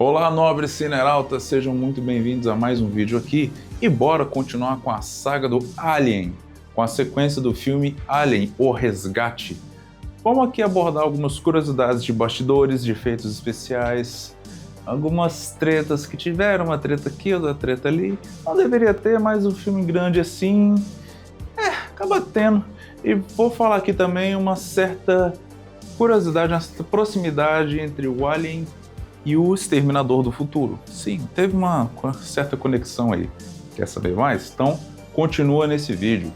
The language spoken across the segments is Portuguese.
Olá, nobres cinerautas, sejam muito bem-vindos a mais um vídeo aqui e bora continuar com a saga do Alien, com a sequência do filme Alien, O Resgate. Vamos aqui abordar algumas curiosidades de bastidores, de efeitos especiais, algumas tretas que tiveram, uma treta aqui, outra treta ali. Não deveria ter, mas um filme grande assim, acaba tendo. E vou falar aqui também uma certa curiosidade, uma certa proximidade entre o Alien e o Exterminador do Futuro. Sim, teve uma certa conexão aí. Quer saber mais? Então, continua nesse vídeo.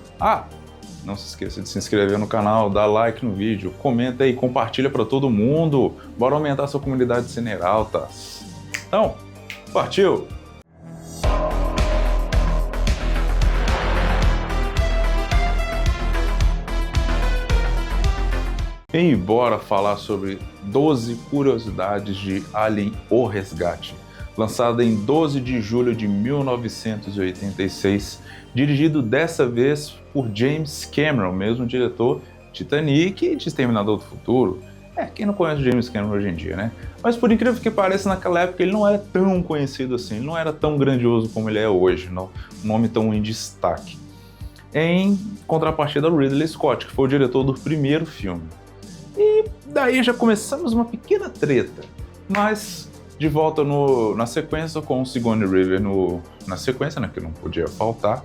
Não se esqueça de se inscrever no canal, dar like no vídeo, comenta aí, compartilha para todo mundo. Bora aumentar a sua comunidade cinerautas. Então, partiu! E bora falar sobre 12 curiosidades de Alien, O Resgate, lançada em 12 de julho de 1986, dirigido dessa vez por James Cameron, mesmo diretor de Titanic e de Exterminador do Futuro. Quem não conhece James Cameron hoje em dia, né? Mas por incrível que pareça, naquela época ele não era tão conhecido assim, ele não era tão grandioso como ele é hoje, não, um nome tão em destaque. Em contrapartida ao Ridley Scott, que foi o diretor do primeiro filme. E daí já começamos uma pequena treta, mas de volta na sequência com o Sigourney Weaver na sequência, né, que não podia faltar,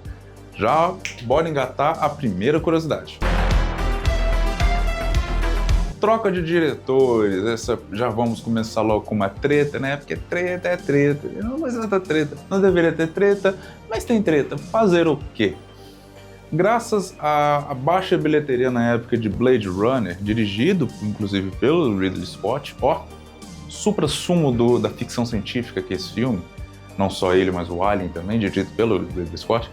já bora engatar a primeira curiosidade. Troca de diretores, já vamos começar logo com uma treta, né, porque treta é treta, não mais nada treta, não deveria ter treta, mas tem treta, fazer o quê? Graças à baixa bilheteria na época de Blade Runner, dirigido inclusive pelo Ridley Scott, supra-sumo da ficção científica que é esse filme, não só ele, mas o Alien também, dirigido pelo Ridley Scott,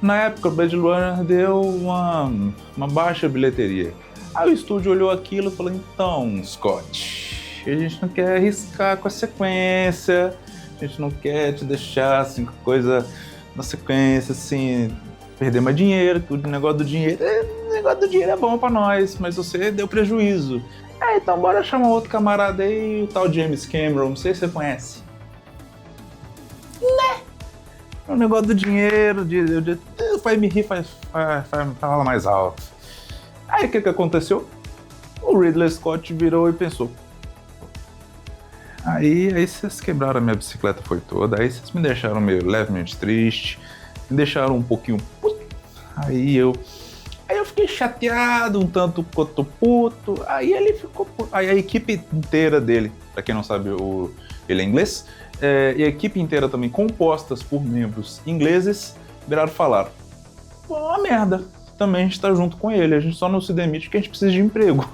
na época Blade Runner deu uma baixa bilheteria. Aí o estúdio olhou aquilo e falou, então, Scott, a gente não quer arriscar com a sequência, a gente não quer te deixar assim, com coisa na sequência, assim, perder mais dinheiro, que o negócio do dinheiro é bom pra nós, mas você deu prejuízo. Então bora chamar outro camarada aí, o tal James Cameron, não sei se você conhece. Né? O negócio do dinheiro, vai me rir, fala mais alto. Aí o que aconteceu? O Ridley Scott virou e pensou. Aí vocês quebraram a minha bicicleta, foi toda, aí vocês me deixaram meio levemente triste, me deixaram um pouquinho puto. Aí eu fiquei chateado, um tanto quanto puto. Aí ele ficou puto. Aí a equipe inteira dele, pra quem não sabe, ele é inglês, e a equipe inteira também, compostas por membros ingleses, viraram falar: uma merda, também a gente tá junto com ele, a gente só não se demite porque a gente precisa de emprego.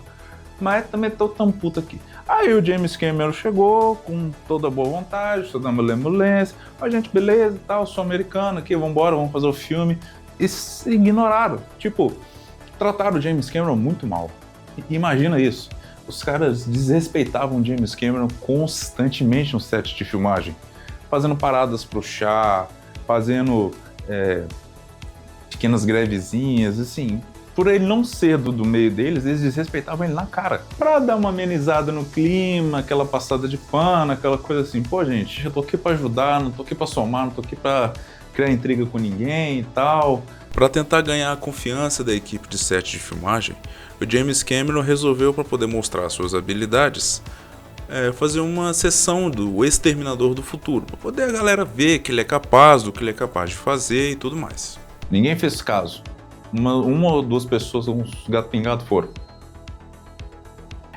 Mas também tô tão puto aqui. Aí o James Cameron chegou com toda boa vontade, toda malemolência. Gente, beleza e tal, sou americano aqui, vambora, vamos fazer o filme. E se ignoraram. Tipo, trataram o James Cameron muito mal. Imagina isso. Os caras desrespeitavam o James Cameron constantemente no set de filmagem. Fazendo paradas pro chá, fazendo pequenas grevezinhas, assim. Por ele não ser do meio deles, eles desrespeitavam ele na cara. Pra dar uma amenizada no clima, aquela passada de pano, aquela coisa assim. Pô, gente, eu tô aqui pra ajudar, não tô aqui pra somar, não tô aqui pra criar intriga com ninguém e tal. Para tentar ganhar a confiança da equipe de set de filmagem, o James Cameron resolveu, para poder mostrar suas habilidades, fazer uma sessão do Exterminador do Futuro, para poder a galera ver que ele é capaz, do que ele é capaz de fazer e tudo mais. Ninguém fez caso. Uma ou duas pessoas, uns gato pingado foram.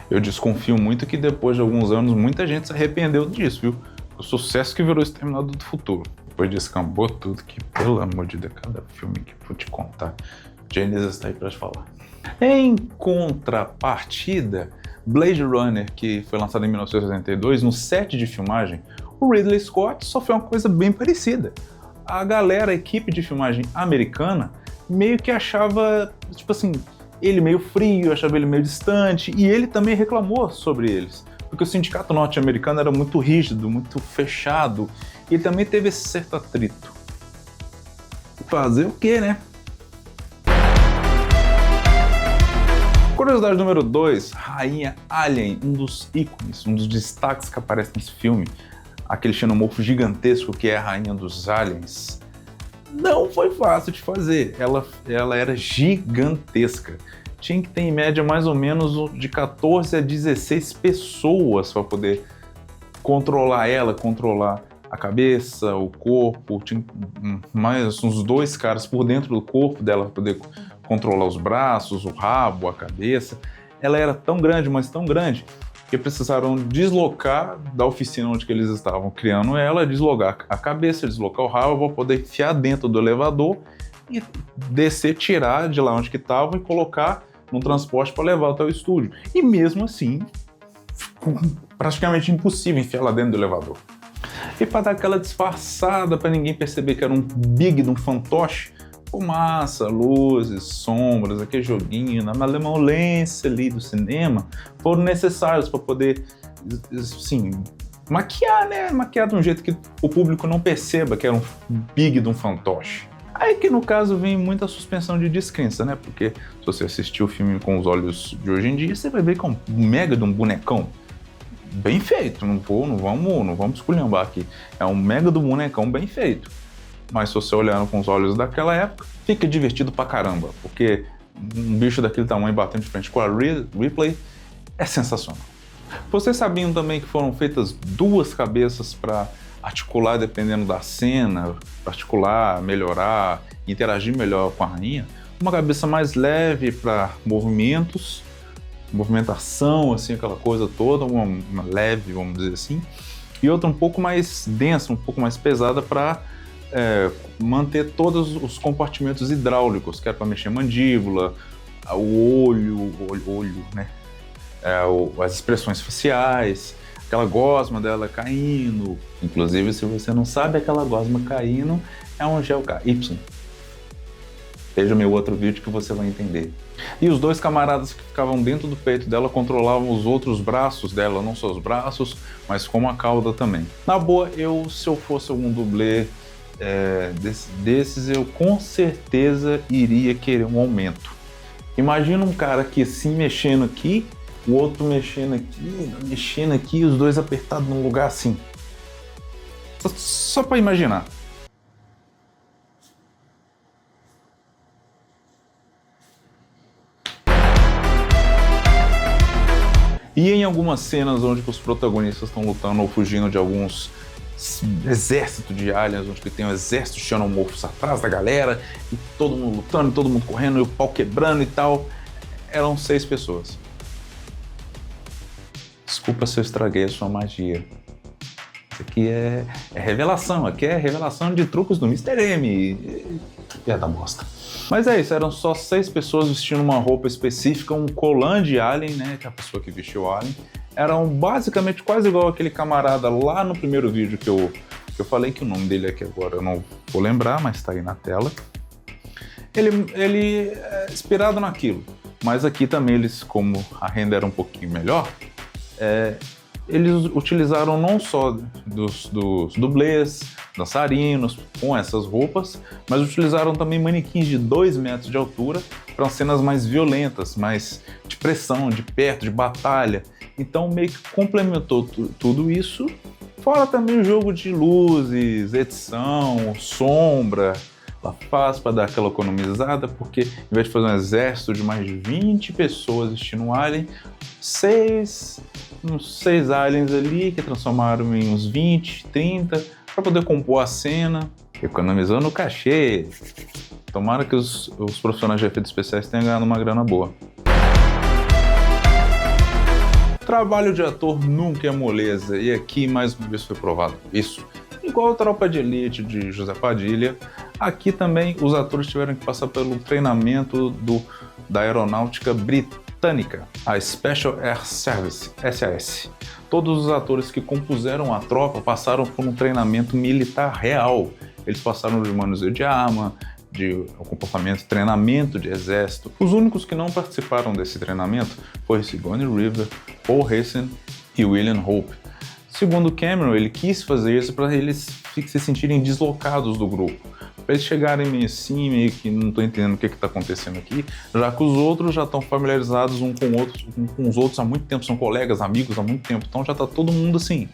Eu desconfio muito que depois de alguns anos muita gente se arrependeu disso, viu? O sucesso que virou Exterminador do Futuro. Depois descambou tudo, que pelo amor de Deus, cada filme que vou te contar, Gênesis está aí pra te falar. Em contrapartida, Blade Runner, que foi lançado em 1982, no set de filmagem, o Ridley Scott sofreu uma coisa bem parecida. A galera, a equipe de filmagem americana, meio que achava, tipo assim, ele meio frio, achava ele meio distante, e ele também reclamou sobre eles. Porque o sindicato norte-americano era muito rígido, muito fechado, e ele também teve esse certo atrito. Fazer o quê, né? Curiosidade número 2, Rainha Alien, um dos ícones, um dos destaques que aparece nesse filme. aquele xenomorfo gigantesco que é a rainha dos aliens, não foi fácil de fazer. Ela era gigantesca. Tinha que ter em média mais ou menos de 14 a 16 pessoas para poder controlar ela, controlar a cabeça, o corpo. Tinha mais uns 2 caras por dentro do corpo dela para poder controlar os braços, o rabo, a cabeça. Ela era tão grande, mas tão grande, que precisaram deslocar da oficina onde que eles estavam criando ela, deslocar a cabeça, deslocar o rabo para poder enfiar dentro do elevador e descer, tirar de lá onde que estava e colocar no transporte para levar até o estúdio. E mesmo assim, ficou praticamente impossível enfiar lá dentro do elevador. E para dar aquela disfarçada, para ninguém perceber que era um big de um fantoche, fumaça, luzes, sombras, aquele joguinho, na malemolência ali do cinema, foram necessários para poder, assim, maquiar, né? Maquiar de um jeito que o público não perceba que era um big de um fantoche. Aí que no caso vem muita suspensão de descrença, né? Porque se você assistir o filme com os olhos de hoje em dia, você vai ver que é um mega de um bonecão. Bem feito, não vamos esculhambar aqui. É um mega do bonecão bem feito. Mas se você olhar com os olhos daquela época, fica divertido pra caramba, porque um bicho daquele tamanho batendo de frente com a Ripley é sensacional. Vocês sabiam também que foram feitas 2 cabeças para articular dependendo da cena, articular, melhorar, interagir melhor com a rainha? Uma cabeça mais leve para movimentos, movimentação, assim, aquela coisa toda, uma leve, vamos dizer assim, e outra um pouco mais densa, um pouco mais pesada para manter todos os compartimentos hidráulicos, que era para mexer a mandíbula, o olho, né? As expressões faciais, aquela gosma dela caindo. Inclusive, se você não sabe, aquela gosma caindo é um GLK-Y. Veja meu outro vídeo que você vai entender. E os 2 camaradas que ficavam dentro do peito dela controlavam os outros braços dela, não só os braços, mas como a cauda também. Na boa, se eu fosse algum dublê desses, eu com certeza iria querer um aumento. Imagina um cara aqui assim mexendo aqui, o outro mexendo aqui, os 2 apertados num lugar assim. Só para imaginar. E em algumas cenas onde os protagonistas estão lutando ou fugindo de alguns exércitos de aliens, onde tem um exército de xenomorfos atrás da galera, e todo mundo lutando, todo mundo correndo, e o pau quebrando e tal, eram 6 pessoas. Desculpa se eu estraguei a sua magia. Isso aqui é revelação, aqui é revelação de truques do Mr. M. É da bosta. Mas é isso, eram só 6 pessoas vestindo uma roupa específica, um colã de alien, né, que é a pessoa que vestiu o alien. Eram basicamente quase igual aquele camarada lá no primeiro vídeo que eu falei, que o nome dele aqui agora eu não vou lembrar, mas tá aí na tela. Ele é inspirado naquilo, mas aqui também eles, como a renda era um pouquinho melhor, eles utilizaram não só dos dublês, dançarinos com essas roupas, mas utilizaram também manequins de 2 metros de altura para cenas mais violentas, mais de pressão, de perto, de batalha. Então meio que complementou tudo isso, fora também o jogo de luzes, edição, sombra. Ela faz para dar aquela economizada, porque em vez de fazer um exército de mais de 20 pessoas vestindo um alien, 6 aliens ali que transformaram em uns 20, 30, para poder compor a cena, economizando o cachê. Tomara que os profissionais de efeitos especiais tenham ganhado uma grana boa. Trabalho de ator nunca é moleza, e aqui mais uma vez foi provado isso. Igual a Tropa de Elite de José Padilha, aqui também os atores tiveram que passar pelo treinamento da Aeronáutica Britânica, a Special Air Service, SAS. Todos os atores que compuseram a tropa passaram por um treinamento militar real. Eles passaram de manuseio de arma, de comportamento, treinamento de exército. Os únicos que não participaram desse treinamento foram Sigourney Weaver, Paul Heysen e William Hope. Segundo Cameron, ele quis fazer isso para eles se sentirem deslocados do grupo, para eles chegarem meio assim, meio que não estou entendendo o que está acontecendo aqui, já que os outros já estão familiarizados um com os outros há muito tempo, são colegas, amigos há muito tempo, então já está todo mundo assim,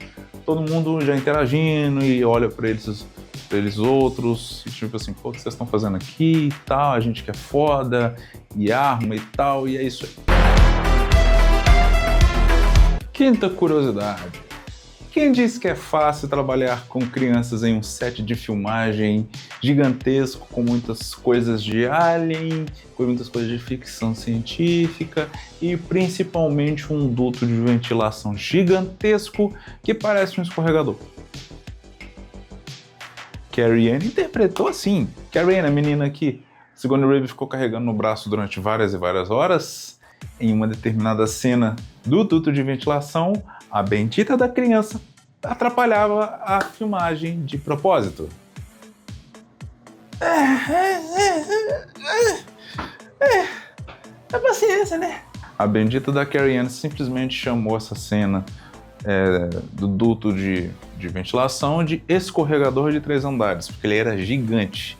todo mundo já interagindo e olha pra eles outros, e tipo assim, pô, o que vocês estão fazendo aqui e tal, a gente que é foda, e arma e tal, e é isso aí. Quinta curiosidade. Quem disse que é fácil trabalhar com crianças em um set de filmagem gigantesco, com muitas coisas de alien, com muitas coisas de ficção científica e principalmente um duto de ventilação gigantesco que parece um escorregador? Carrie Ann interpretou assim. Carrie Ann, a menina que Sigourney Weaver ficou carregando no braço durante várias e várias horas, em uma determinada cena do duto de ventilação, a bendita da criança atrapalhava a filmagem de propósito. É paciência, né? A bendita da Carrie Ann simplesmente chamou essa cena do duto de ventilação de escorregador de 3 andares, porque ele era gigante.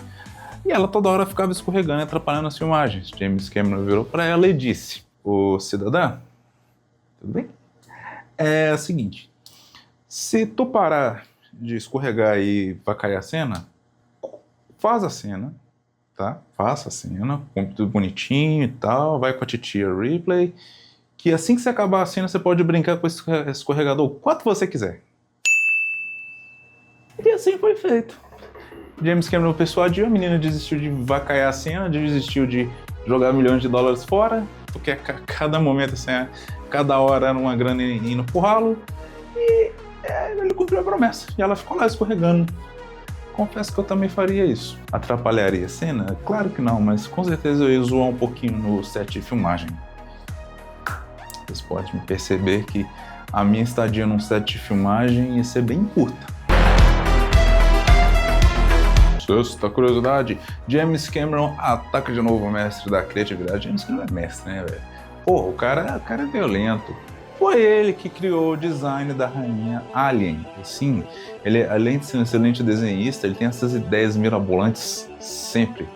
E ela toda hora ficava escorregando e atrapalhando as filmagens. James Cameron virou para ela e disse: "Ô cidadã, tudo bem? É o seguinte, se tu parar de escorregar e vai cair a cena, faz a cena, tá? Faça a cena, com tudo bonitinho e tal, vai com a titia Ripley, que assim que você acabar a cena, você pode brincar com esse escorregador o quanto você quiser." E assim foi feito. James Cameron persuadiu, a menina desistiu de vacaiar a cena, desistiu de jogar milhões de dólares fora, porque a cada momento, assim, cada hora era uma grana indo pro ralo, e ele cumpriu a promessa, e ela ficou lá escorregando. Confesso que eu também faria isso. Atrapalharia a cena? Claro que não, mas com certeza eu ia zoar um pouquinho no set de filmagem. Vocês podem perceber que a minha estadia num set de filmagem ia ser bem curta. Sexta curiosidade, James Cameron ataca de novo o mestre da criatividade. James Cameron é mestre, né, velho? Porra, o cara é violento. Foi ele que criou o design da rainha Alien. Sim, ele, além de ser um excelente desenhista, ele tem essas ideias mirabolantes sempre,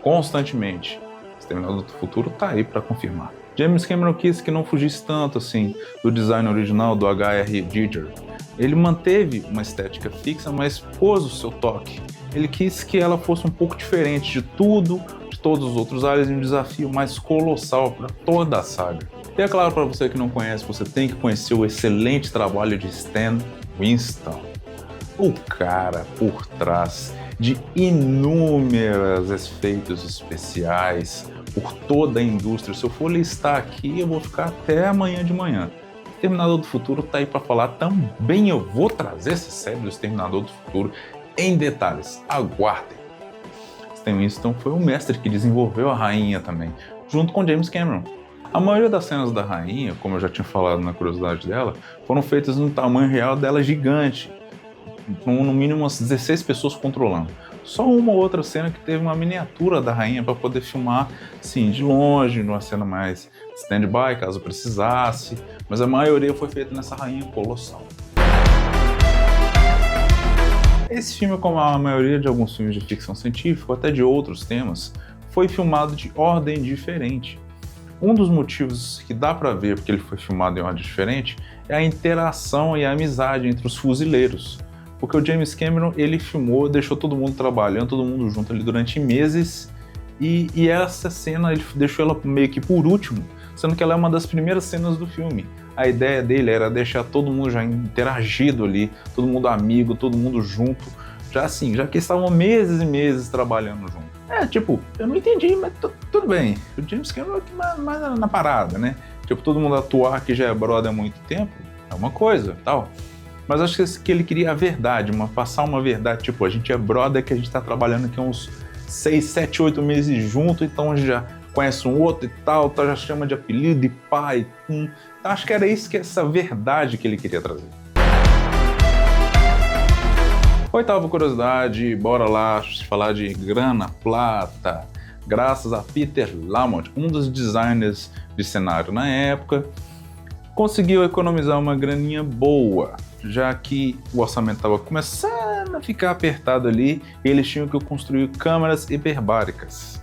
constantemente. Exterminador do Futuro tá aí para confirmar. James Cameron quis que não fugisse tanto assim do design original do H.R. Giger. Ele manteve uma estética fixa, mas pôs o seu toque. Ele quis que ela fosse um pouco diferente de tudo, de todos os outros aliens, e um desafio mais colossal para toda a saga. E é claro, para você que não conhece, você tem que conhecer o excelente trabalho de Stan Winston, o cara por trás de inúmeros efeitos especiais por toda a indústria. Se eu for listar aqui, eu vou ficar até amanhã de manhã. Exterminador do Futuro tá aí para falar também. Eu vou trazer essa série do Exterminador do Futuro em detalhes. Aguardem. Stan Winston foi o mestre que desenvolveu a rainha também, junto com James Cameron. A maioria das cenas da rainha, como eu já tinha falado na curiosidade dela, foram feitas no tamanho real dela gigante, com no mínimo umas 16 pessoas controlando. Só uma ou outra cena que teve uma miniatura da rainha para poder filmar, sim, de longe, numa cena mais stand-by, caso precisasse, mas a maioria foi feita nessa rainha colossal. Esse filme, como a maioria de alguns filmes de ficção científica, até de outros temas, foi filmado de ordem diferente. Um dos motivos que dá para ver porque ele foi filmado em ordem diferente é a interação e a amizade entre os fuzileiros. Porque o James Cameron, ele filmou, deixou todo mundo trabalhando, todo mundo junto ali durante meses, e essa cena ele deixou ela meio que por último, sendo que ela é uma das primeiras cenas do filme. A ideia dele era deixar todo mundo já interagido ali, todo mundo amigo, todo mundo junto, já que estavam meses e meses trabalhando junto. Eu não entendi, mas tudo bem. O James Cameron aqui mais na parada, né? Todo mundo atuar que já é brother há muito tempo, é uma coisa, tal. Mas acho que ele queria a verdade, passar uma verdade, a gente é brother que a gente tá trabalhando aqui uns 6, 7, 8 meses junto, então a gente já conhece um outro e tal, já chama de apelido, de pai. Então acho que era isso, essa verdade que ele queria trazer. Oitava curiosidade, bora lá falar de grana, plata. Graças a Peter Lamont, um dos designers de cenário na época, conseguiu economizar uma graninha boa, já que o orçamento estava começando a ficar apertado ali e eles tinham que construir câmeras hiperbáricas.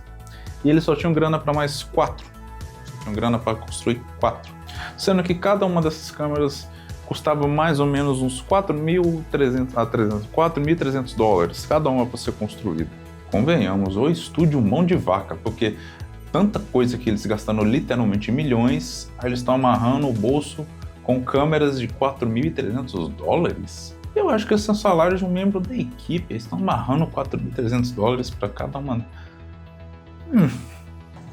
E eles só tinham grana para mais 4. Só tinham grana para construir 4. Sendo que cada uma dessas câmeras custava mais ou menos uns 4.300 a 300, 4.300 dólares cada uma para ser construída. Convenhamos, o estúdio mão de vaca, porque tanta coisa que eles gastaram literalmente milhões, aí eles estão amarrando o bolso com câmeras de 4.300 dólares. Eu acho que esse é o salário de um membro da equipe, eles estão amarrando 4.300 dólares para cada uma.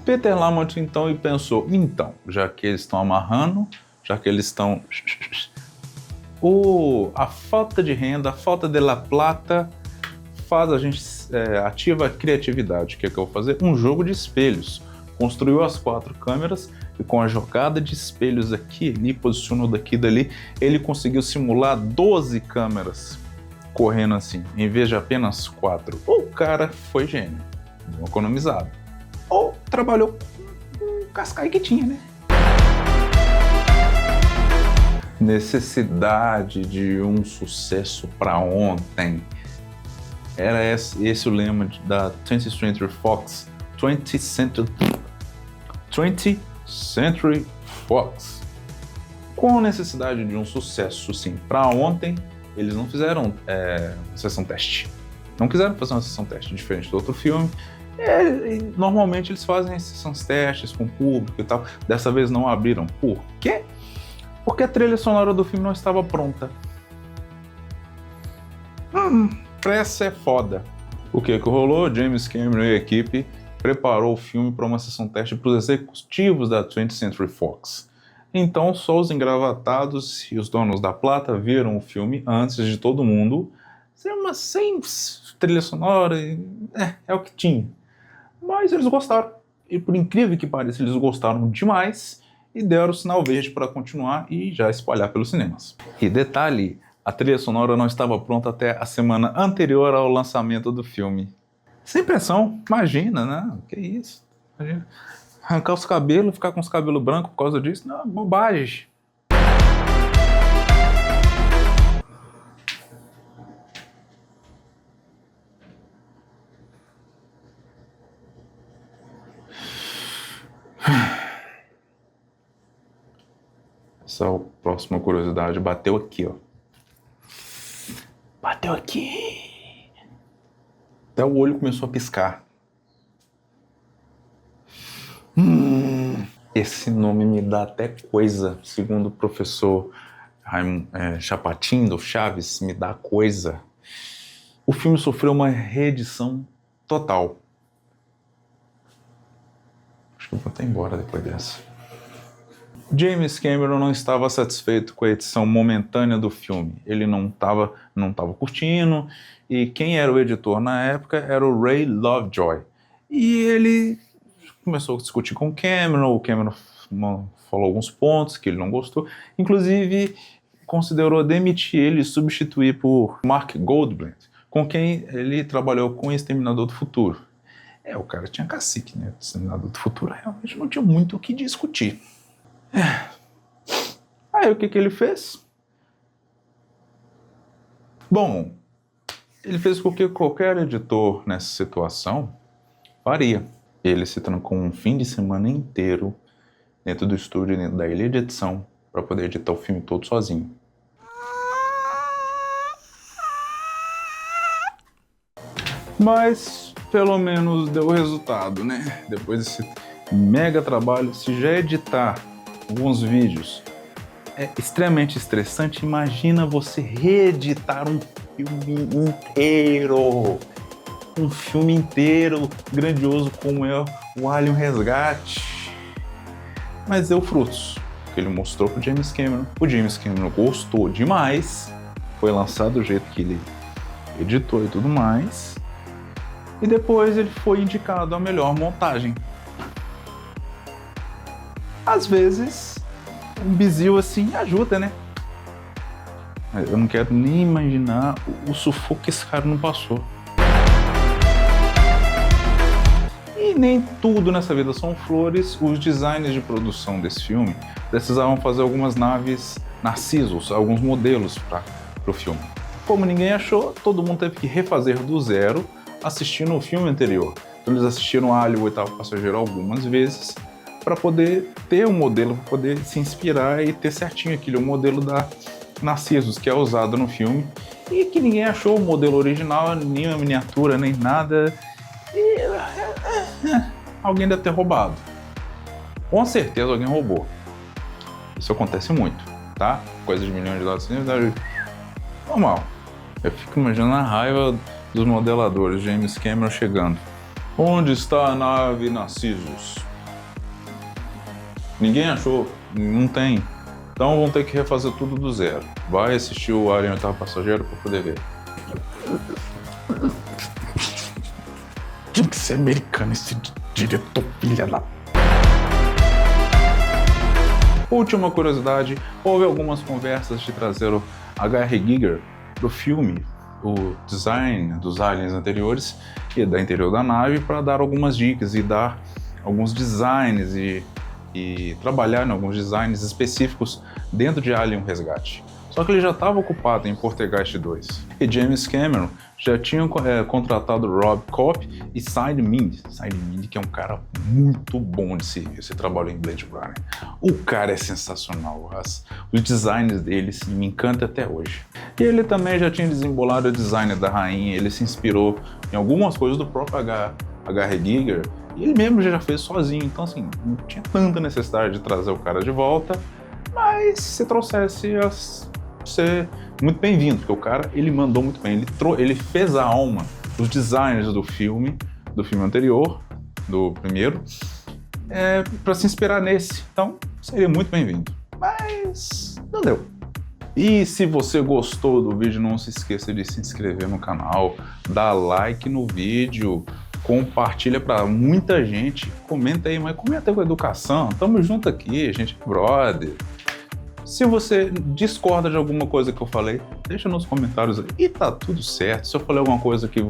Peter Lamont então pensou, já que eles estão amarrando, já que eles estão... a falta de renda, a falta de la plata faz a gente ativa a criatividade. O que é que eu vou fazer? Um jogo de espelhos. Construiu as 4 câmeras e com a jogada de espelhos aqui e ali, posicionou daqui e dali, ele conseguiu simular 12 câmeras correndo assim, em vez de apenas 4. O cara foi gênio, deu economizado. Ou trabalhou com o cascai que tinha, né? Necessidade de um sucesso para ontem. Era esse o lema da 20th Century Fox. 20th Century Fox. Com a necessidade de um sucesso, sim, para ontem, eles não fizeram sessão teste. Não quiseram fazer uma sessão teste diferente do outro filme. Normalmente eles fazem sessões testes com o público e tal. Dessa vez não abriram. Por quê? Porque a trilha sonora do filme não estava pronta. Pressa é foda. O que rolou? James Cameron e a equipe preparou o filme para uma sessão teste para os executivos da 20th Century Fox. Então só os engravatados e os donos da plata viram o filme antes de todo mundo. Sem trilha sonora, é o que tinha. Mas eles gostaram. E por incrível que pareça, eles gostaram demais e deram o sinal verde para continuar e já espalhar pelos cinemas. E detalhe, a trilha sonora não estava pronta até a semana anterior ao lançamento do filme. Sem pressão, imagina, né? Que isso? Imagina. Arrancar os cabelos, ficar com os cabelos brancos por causa disso? Não, bobagem. Essa próxima curiosidade bateu aqui, ó. Bateu aqui. Até o olho começou a piscar. Esse nome me dá até coisa, segundo o professor Chapatin do Chaves, me dá coisa. O filme sofreu uma reedição total. Acho que eu vou até embora depois dessa. James Cameron não estava satisfeito com a edição momentânea do filme. Ele não estava curtindo, e quem era o editor na época era o Ray Lovejoy. E ele começou a discutir com o Cameron falou alguns pontos que ele não gostou, inclusive considerou demitir ele e substituir por Mark Goldblatt, com quem ele trabalhou com o Exterminador do Futuro. O cara tinha cacique, né? O Exterminador do Futuro realmente não tinha muito o que discutir. Aí o que ele fez? Bom, ele fez o que qualquer editor nessa situação faria. Ele se trancou um fim de semana inteiro dentro do estúdio, dentro da ilha de edição, para poder editar o filme todo sozinho. Mas pelo menos deu resultado, né? Depois desse mega trabalho, se já editar alguns vídeos é extremamente estressante, imagina você reeditar um filme inteiro. Um filme inteiro grandioso como é o Alien Resgate. Mas deu frutos, que ele mostrou pro James Cameron. O James Cameron gostou demais, foi lançado do jeito que ele editou e tudo mais. E depois ele foi indicado a melhor montagem. Às vezes, um bizil assim ajuda, né? Eu não quero nem imaginar o sufoco que esse cara não passou. E nem tudo nessa vida são flores. Os designers de produção desse filme precisavam fazer algumas naves Narcissus, alguns modelos para o filme. Como ninguém achou, todo mundo teve que refazer do zero, assistindo o filme anterior. Então eles assistiram Alien, o Oitavo Passageiro algumas vezes, para poder ter um modelo, para poder se inspirar e ter certinho aquele, o modelo Narcissus que é usado no filme e que ninguém achou o modelo original, nem a miniatura, nem nada. E alguém deve ter roubado. Com certeza alguém roubou. Isso acontece muito, tá? Coisa de milhões de dólares assim, normal. Eu fico imaginando a raiva dos modeladores, James Cameron chegando. Onde está a nave Narcissus? Ninguém achou, não tem. Então vão ter que refazer tudo do zero. Vai assistir o Alien Oitavo Passageiro para poder ver. Tinha que ser americano esse diretor, filha da... Última curiosidade, houve algumas conversas de trazer o H.R. Giger do filme, o design dos aliens anteriores e da interior da nave, para dar algumas dicas e dar alguns designs e trabalhar em alguns designs específicos dentro de Alien Resgate. Só que ele já estava ocupado em Poltergeist 2. E James Cameron já tinha contratado Rob Copp e Cy Mind, que é um cara muito bom de serviço. Você trabalhou em Blade Runner. O cara é sensacional. Os designs dele me encantam até hoje. E ele também já tinha desembolado o design da rainha. Ele se inspirou em algumas coisas do próprio H.R. Giger. E ele mesmo já fez sozinho. Então, assim, não tinha tanta necessidade de trazer o cara de volta. Mas se trouxesse, ia ser muito bem-vindo, porque o cara, ele mandou muito bem, ele fez a alma dos designers do filme anterior, do primeiro, para se inspirar nesse, então seria muito bem-vindo, mas não deu. E se você gostou do vídeo, não se esqueça de se inscrever no canal, dar like no vídeo, compartilha para muita gente, comenta aí, mas comenta com educação, tamo junto aqui, gente, brother. Se você discorda de alguma coisa que eu falei, deixa nos comentários aí. E tá tudo certo. Se eu falei alguma coisa que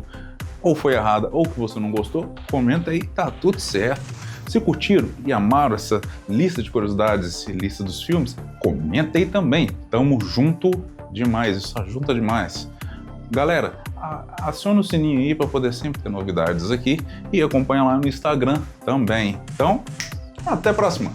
ou foi errada ou que você não gostou, comenta aí, tá tudo certo. Se curtiram e amaram essa lista de curiosidades, essa lista dos filmes, comenta aí também. Tamo junto demais, isso ajuda demais. Galera, aciona o sininho aí para poder sempre ter novidades aqui e acompanha lá no Instagram também. Então, até a próxima!